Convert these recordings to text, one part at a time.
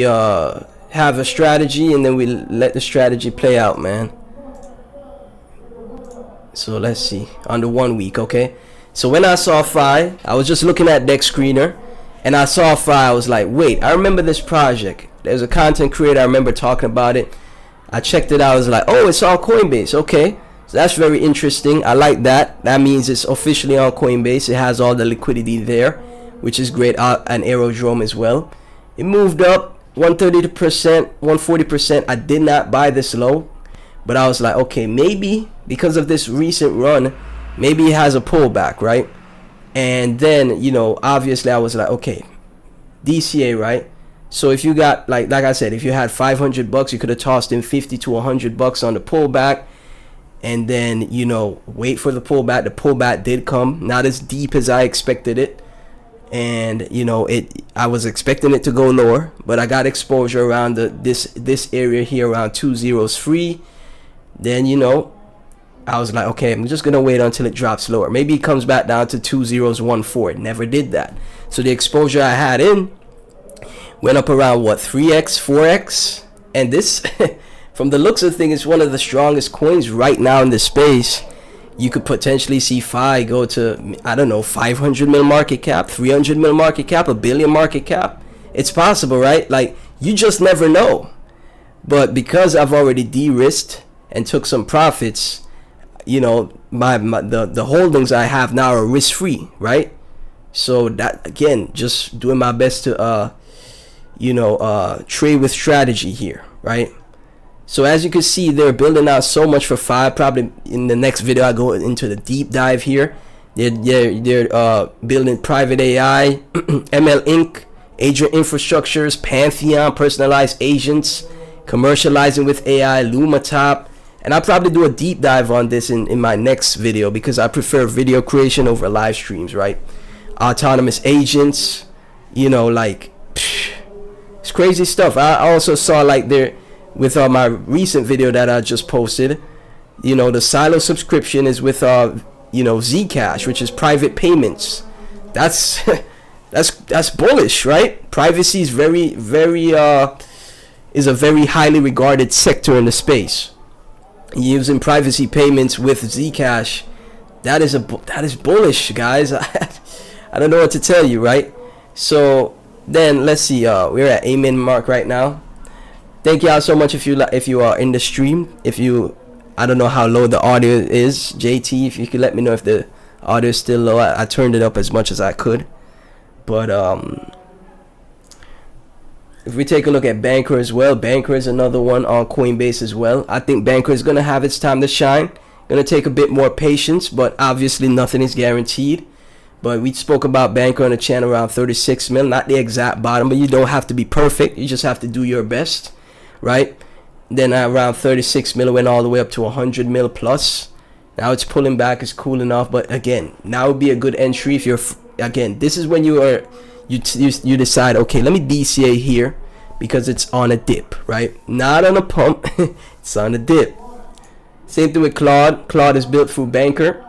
have a strategy, and then we let the strategy play out, man. So let's see on the 1 week. Okay, so when I saw FAI, I was just looking at Deck Screener, and I saw FAI. I was like, wait, I remember this project. There's a content creator, I remember talking about it. I checked it out. I was like, oh, it's on Coinbase. Okay, so that's very interesting. I like that. That means it's officially on Coinbase. It has all the liquidity there, which is great. An aerodrome as well. It moved up 130%, 140%. I did not buy this low, but I was like, okay, maybe because of this recent run, maybe it has a pullback, right? And then, you know, obviously I was like, okay, DCA, right? So if you got, like I said, if you had $500, you could have tossed in 50 to $100 on the pullback, and then, you know, wait for the pullback. The pullback did come, not as deep as I expected it, and you know, I was expecting it to go lower, but I got exposure around this area here around 203. Then, you know, I was like, okay, I'm just gonna wait until it drops lower. Maybe it comes back down to 2014. It never did that. So the exposure I had in went up around what, 3x, 4x, and this from the looks of things, it's one of the strongest coins right now in the space. You could potentially see FAI go to, I don't know, 500 mil market cap, 300 mil market cap, $1 billion market cap. It's possible, right? Like, you just never know. But because I've already de-risked and took some profits, you know, the holdings I have now are risk-free, right? So that, again, just doing my best to trade with strategy here, right? So as you can see, they're building out so much for FAI. Probably in the next video I go into the deep dive here. They're building private AI, ML Inc., agent infrastructures, Pantheon, personalized agents, commercializing with AI, Luma Top. And I'll probably do a deep dive on this in my next video, because I prefer video creation over live streams, right? Autonomous agents, you know, like, it's crazy stuff. I also saw, like, there with my recent video that I just posted, you know, the silo subscription is with Zcash, which is private payments. That's that's bullish, right? Privacy is is a very highly regarded sector in the space. Using privacy payments with Zcash, that is bullish, guys. I don't know what to tell you, right? So then let's see, we're at amen mark right now. Thank y'all so much if you are in the stream. I don't know how low the audio is, JT, if you could let me know if the audio is still low. I turned it up as much as I could. But if we take a look at Banker as well, Banker is another one on Coinbase as well. I think Banker is going to have its time to shine. Going to take a bit more patience, but obviously nothing is guaranteed. But we spoke about Banker on the channel around 36 mil, not the exact bottom, but you don't have to be perfect. You just have to do your best, right? Then around 36 mil, it went all the way up to 100 mil plus. Now it's pulling back, it's cooling off, but again, now would be a good entry if you're, again, this is when you decide, okay, let me DCA here because it's on a dip, right? Not on a pump, it's on a dip. Same thing with CLAWD. CLAWD is built through Banker.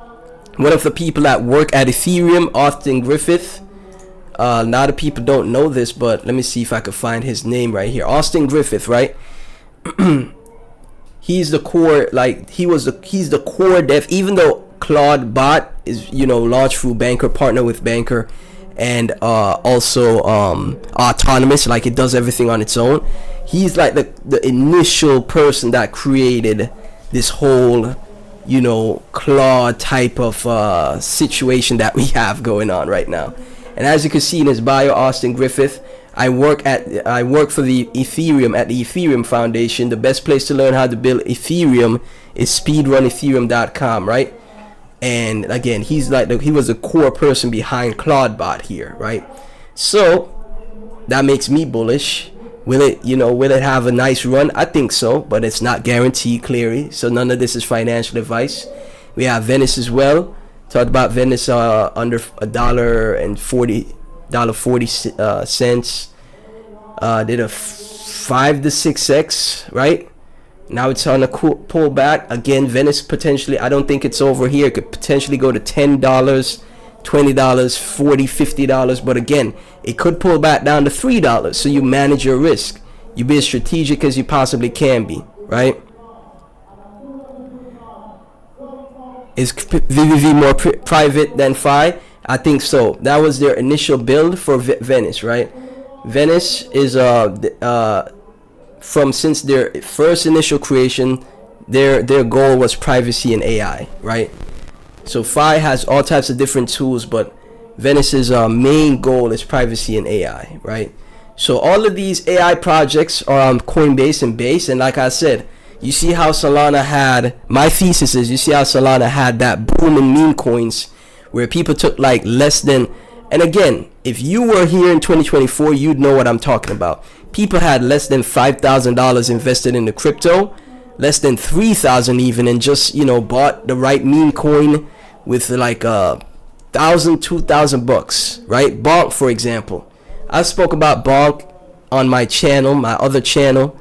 One of the people that work at Ethereum, Austin Griffith. A lot of people don't know this, but let me see if I could find his name right here. Austin Griffith, right? He's the core, like he's the core dev. Even though CLAWD bot is, you know, launched through Banker, partner with Banker, and also autonomous, like it does everything on its own. He's like the initial person that created this whole, you know, CLAWD type of situation that we have going on right now. And as you can see in his bio, Austin Griffith, I work for the Ethereum at the Ethereum Foundation. The best place to learn how to build Ethereum is speedrunethereum.com, right? And again, he was the core person behind CLAWDbot here, right? So that makes me bullish. Will it have a nice run? I think so, but it's not guaranteed, clearly. So none of this is financial advice. We have Venice as well. Talked about Venice under $1.40. Did a 5 to 6x, right? Now it's on a pullback again. Venice potentially, I don't think it's over here. It could potentially go to $10 $20, $40, $50. But again, it could pull back down to $3. So you manage your risk. You be as strategic as you possibly can be, right? Is VVV more private than FAI? I think so. That was their initial build for Venice, right? Venice is from since their first initial creation, their goal was privacy and AI, right? So FAI has all types of different tools, but Venice's main goal is privacy and AI, right? So all of these AI projects are on Coinbase and Base, and like I said, you see how Solana had, my thesis is, you see how Solana had that boom in meme coins where people took like less than, and again, if you were here in 2024, you'd know what I'm talking about. People had less than $5,000 invested in the crypto, less than $3,000 even, and just, you know, bought the right meme coin with like $1,000-$2,000 right? Bonk, for example, I spoke about Bonk on my channel, my other channel,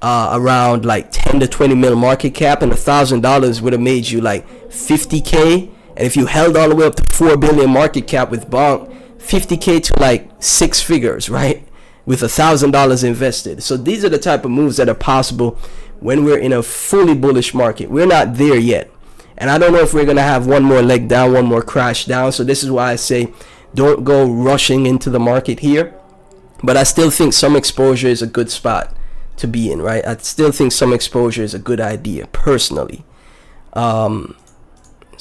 around like 10 to 20 mil market cap, and $1,000 would have made you like 50k. And if you held all the way up to 4 billion market cap with Bonk, 50k to like 6 figures, right? With $1,000 invested. So these are the type of moves that are possible when we're in a fully bullish market. We're not there yet, and I don't know if we're gonna have one more leg down, one more crash down. So this is why I say don't go rushing into the market here, but I still think some exposure is a good spot to be in, right? I still think some exposure is a good idea personally. So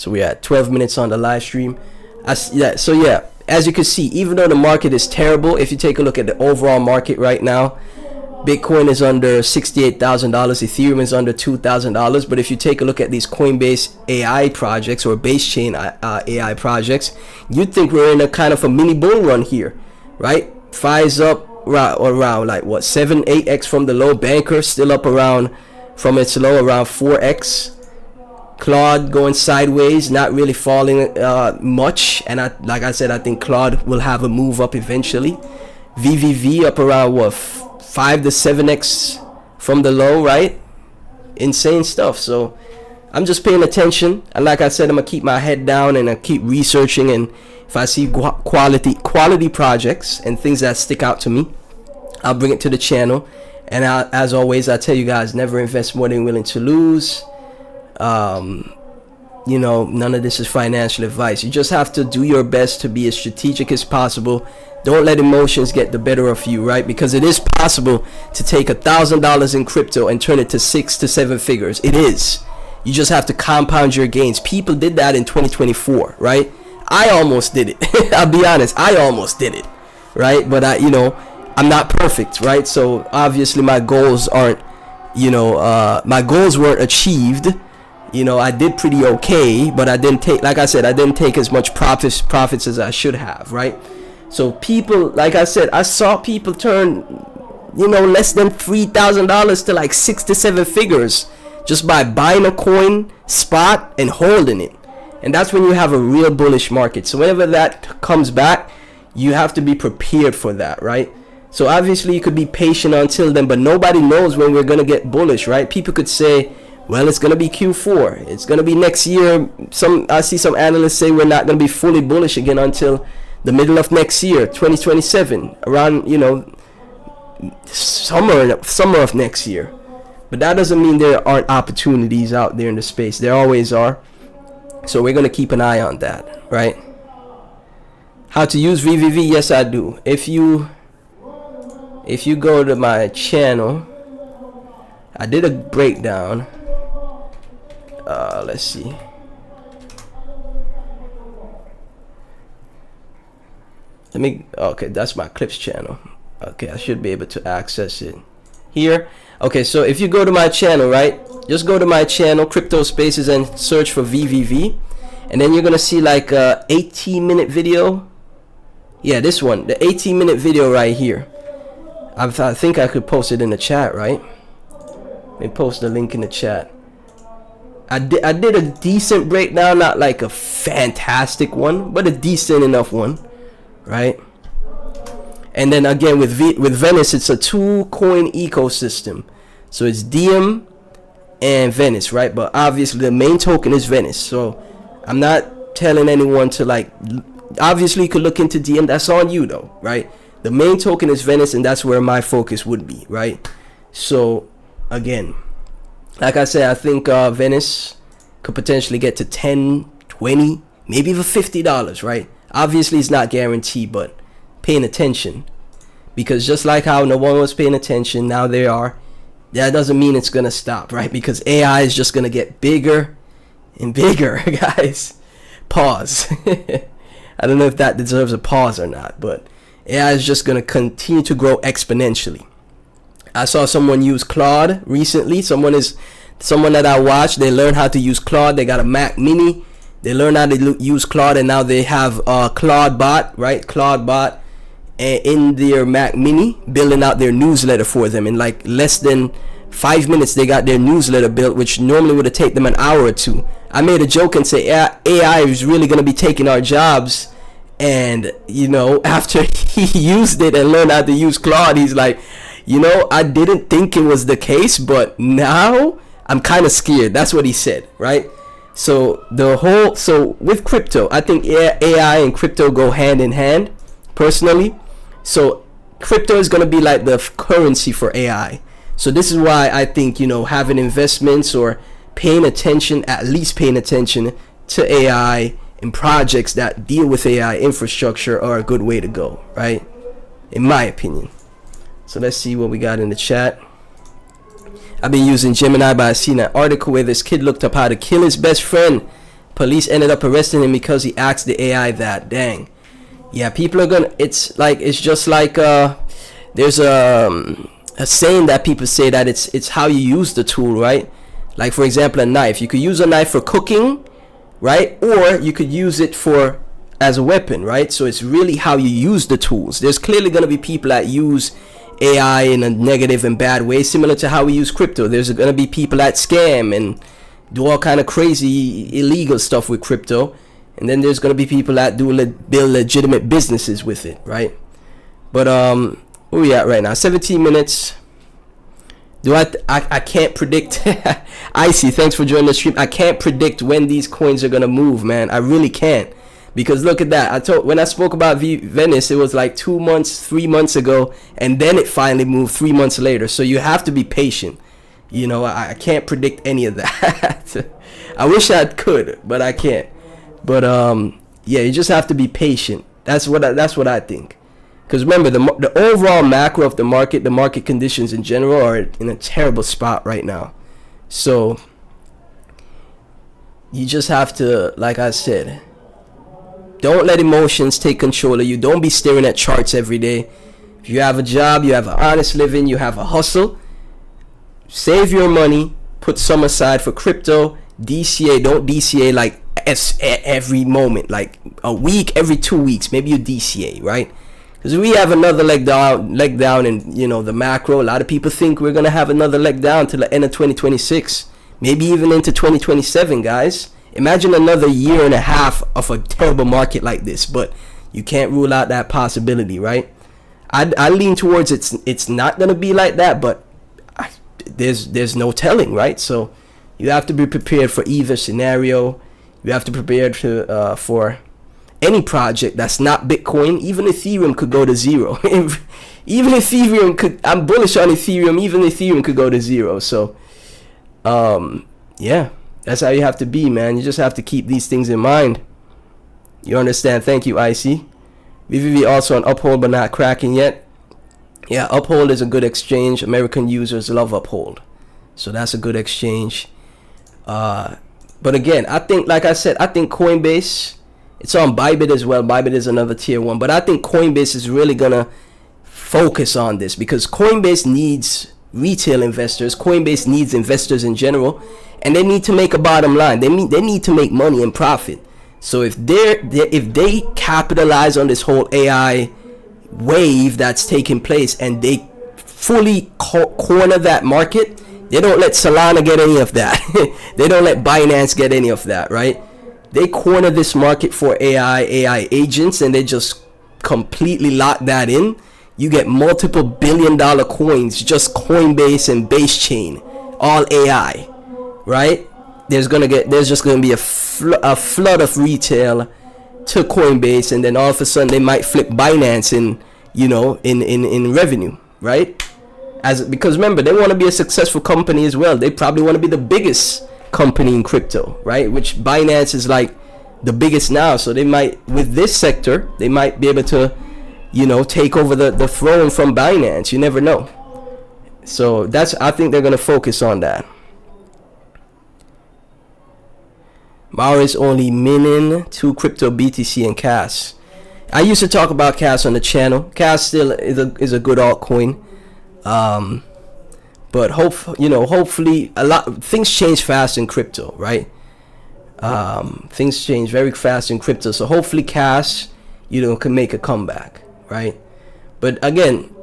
we're at 12 minutes on the live stream. As you can see, even though the market is terrible, if you take a look at the overall market right now, Bitcoin is under $68,000, Ethereum is under $2,000. But if you take a look at these Coinbase AI projects or base chain AI projects, you'd think we're in a kind of a mini bull run here, right? FAI's up around like what, 7-8x from the low. Banker still up around from its low, around 4x. CLAWD going sideways, not really falling much, and like I said, I think CLAWD will have a move up eventually. VVV up around what, 5 to 7x from the low, right? Insane stuff. So I'm just paying attention, and like I said, I'm gonna keep my head down and I keep researching, and if I see quality projects and things that stick out to me, I'll bring it to the channel. And as always, I tell you guys, never invest more than you're willing to lose. You know, none of this is financial advice. You just have to do your best to be as strategic as possible. Don't let emotions get the better of you, right? Because it is possible to take $1,000 in crypto and turn it to 6 to 7 figures. It is. You just have to compound your gains. People did that in 2024, right? I almost did it. I'll be honest, I almost did it, right? But I'm not perfect, right? So obviously my goals aren't, my goals weren't achieved. I did pretty okay, but I didn't take, like I said, I didn't take as much profits as I should have, right? So people, like I said, I saw people turn, less than $3,000 to like 6 to 7 figures just by buying a coin spot and holding it. And that's when you have a real bullish market. So whenever that comes back, you have to be prepared for that, right? So obviously you could be patient until then, but nobody knows when we're going to get bullish, right? People could say, well, it's going to be Q4. It's going to be next year. I see some analysts say we're not going to be fully bullish again until the middle of next year, 2027, around, summer of next year. But that doesn't mean there aren't opportunities out there in the space. There always are. So we're going to keep an eye on that, right? How to use VVV? Yes, I do. If you go to my channel, I did a breakdown. Let's see. Okay, that's my clips channel. Okay, I should be able to access it here. Okay, so if you go to my channel, right, just go to my channel, Crypto Spaces, and search for VVV, and then you're gonna see like a 18-minute video. Yeah, this one, the 18-minute video right here. I think I could post it in the chat, right? Let me post the link in the chat. I did a decent breakdown, not like a fantastic one, but a decent enough one, right? And then again with Venice, it's a 2-coin ecosystem, so it's Diem and Venice, right? But obviously the main token is Venice, so I'm not telling anyone to like, obviously you could look into DM, that's on you though, right? The main token is Venice, and that's where my focus would be, right? So again, like I said, I think Venice could potentially get to 10, 20, maybe even $50, right? Obviously it's not guaranteed, but paying attention, because just like how no one was paying attention, now they are. That doesn't mean it's gonna stop, right? Because AI is just gonna get bigger and bigger, guys. Pause. I don't know if that deserves a pause or not, but AI is just gonna continue to grow exponentially. I saw someone use CLAWD recently. Someone that I watched, they learned how to use CLAWD. They got a Mac Mini. They learned how to use CLAWD, and now they have CLAWD bot, right? CLAWD bot in their Mac Mini, building out their newsletter for them. In like less than 5 minutes, they got their newsletter built, which normally would have taken them an hour or two. I made a joke and say AI is really going to be taking our jobs. And, you know, after he used it and learned how to use CLAWD, he's like, you know, I didn't think it was the case, but now I'm kind of scared. That's what he said, right? So with crypto, I think AI and crypto go hand in hand, personally. So crypto is going to be like the currency for AI. So this is why I think, you know, having investments or paying attention, at least paying attention to AI and projects that deal with AI infrastructure are a good way to go, right? In my opinion. So let's see what we got in the chat. I've been using Gemini, but I seen an article where this kid looked up how to kill his best friend. Police ended up arresting him because he asked the AI that. Dang. Yeah, people are gonna, it's just like there's a saying that people say that it's how you use the tool, right? Like, for example, a knife. You could use a knife for cooking, right? Or you could use it for as a weapon, right? So it's really how you use the tools. There's clearly going to be people that use AI in a negative and bad way, similar to how we use crypto. There's going to be people that scam and do all kind of crazy illegal stuff with crypto, and then there's going to be people that build legitimate businesses with it, right? But where we at right now? 17 minutes. I can't predict. Icy, thanks for joining the stream. I can't predict when these coins are gonna move, man. I really can't, because look at that. When I spoke about Venice, it was like 2 months, 3 months ago, and then it finally moved 3 months later. So you have to be patient. You know, I can't predict any of that. I wish I could, but I can't. But yeah, you just have to be patient. That's what I think. Because remember, the overall macro of the market conditions in general are in a terrible spot right now. So you just have to, like I said, don't let emotions take control of you. Don't be staring at charts every day. If you have a job, you have an honest living, you have a hustle, save your money, put some aside for crypto, DCA. Don't DCA like every moment, like a week, every 2 weeks, maybe you DCA, right? Because we have another leg down in, you know, the macro. A lot of people think we're going to have another leg down till the end of 2026. Maybe even into 2027, guys. Imagine another year and a half of a terrible market like this. But you can't rule out that possibility, right? I lean towards it's not going to be like that, but there's no telling, right? So you have to be prepared for either scenario. You have to prepare for any project that's not Bitcoin. Even Ethereum could go to zero. Even Ethereum could, I'm bullish on Ethereum, even Ethereum could go to zero. So yeah, that's how you have to be, man. You just have to keep these things in mind. You understand? Thank you, Icy. VVV also on Uphold but not cracking yet. Yeah, Uphold is a good exchange. American users love Uphold, so that's a good exchange. But again, I think, like I said, I think Coinbase, it's on Bybit as well. Bybit is another tier 1. But I think Coinbase is really going to focus on this, because Coinbase needs retail investors. Coinbase needs investors in general. And they need to make a bottom line. They need to make money and profit. So if they capitalize on this whole AI wave that's taking place, and they fully corner that market, they don't let Solana get any of that. They don't let Binance get any of that, right? They corner this market for AI agents, and they just completely lock that in. You get multiple billion-dollar coins, just Coinbase and Base Chain, all AI, right? there's just gonna be a flood of retail to Coinbase, and then all of a sudden they might flip Binance in, you know, in revenue, right? Because remember, they want to be a successful company as well. They probably want to be the biggest company in crypto, right? Which Binance is like the biggest now. So they might, with this sector, they might be able to, you know, take over the throne from Binance. You never know. So I think they're gonna focus on that. Mauer is only mining 2 crypto, BTC and CAS. I used to talk about CAS on the channel. CAS still is a good altcoin. But hopefully things change fast in crypto, right? Things change very fast in crypto. So hopefully CAS, you know, can make a comeback, right? But again,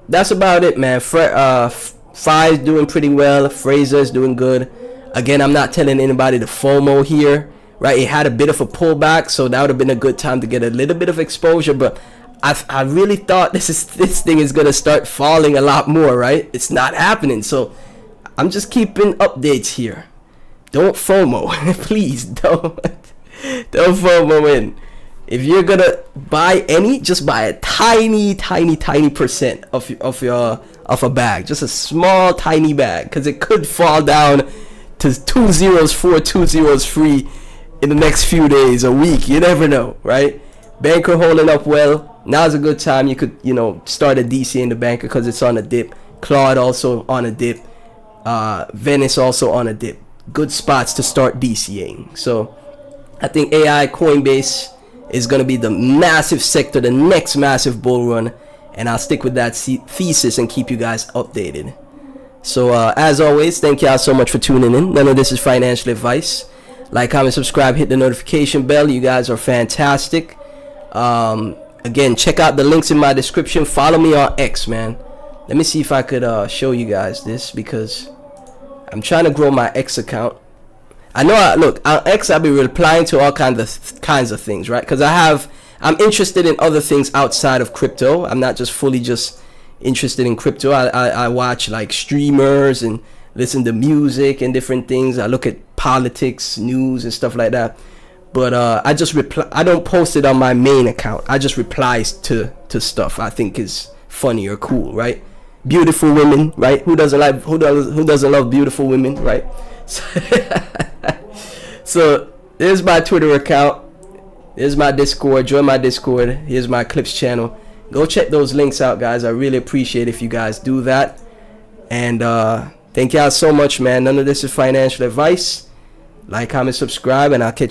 that's about it, man. FAI is doing pretty well. Fraser is doing good. Again, I'm not telling anybody to FOMO here, right? It had a bit of a pullback, so that would have been a good time to get a little bit of exposure. But I really thought this thing is gonna start falling a lot more, right? It's not happening, so I'm just keeping updates here. Don't FOMO, please. Don't FOMO in. If you're gonna buy any, just buy a tiny percent of a bag, just a small tiny bag, because it could fall down to 2 zeros 4, 2 zeros 3 in the next few days, a week. You never know, right? Banker holding up well. Now's a good time. You could, you know, start a DC in the banker because it's on a dip. CLAWD also on a dip. Venice also on a dip. Good spots to start DCing. So I think AI, Coinbase is going to be the massive sector, the next massive bull run. And I'll stick with that thesis and keep you guys updated. So as always, thank y'all so much for tuning in. None of this is financial advice. Like, comment, subscribe, hit the notification bell. You guys are fantastic. Again, check out the links in my description. Follow me on X, man. Let me see if I could show you guys this, because I'm trying to grow my X account. I know, look, on X I'll be replying to all kinds of things, right? Because I'm interested in other things outside of crypto. I'm not just fully just interested in crypto. I watch like streamers and listen to music and different things. I look at politics, news and stuff like that. But I just reply. I don't post it on my main account. I just replies to stuff I think is funny or cool, right? Beautiful women, right? Who doesn't love beautiful women, right? So there's my Twitter account. There's my Discord. Join my Discord. Here's my Clips channel. Go check those links out, guys. I really appreciate if you guys do that. And thank y'all so much, man. None of this is financial advice. Like, comment, subscribe, and I'll catch you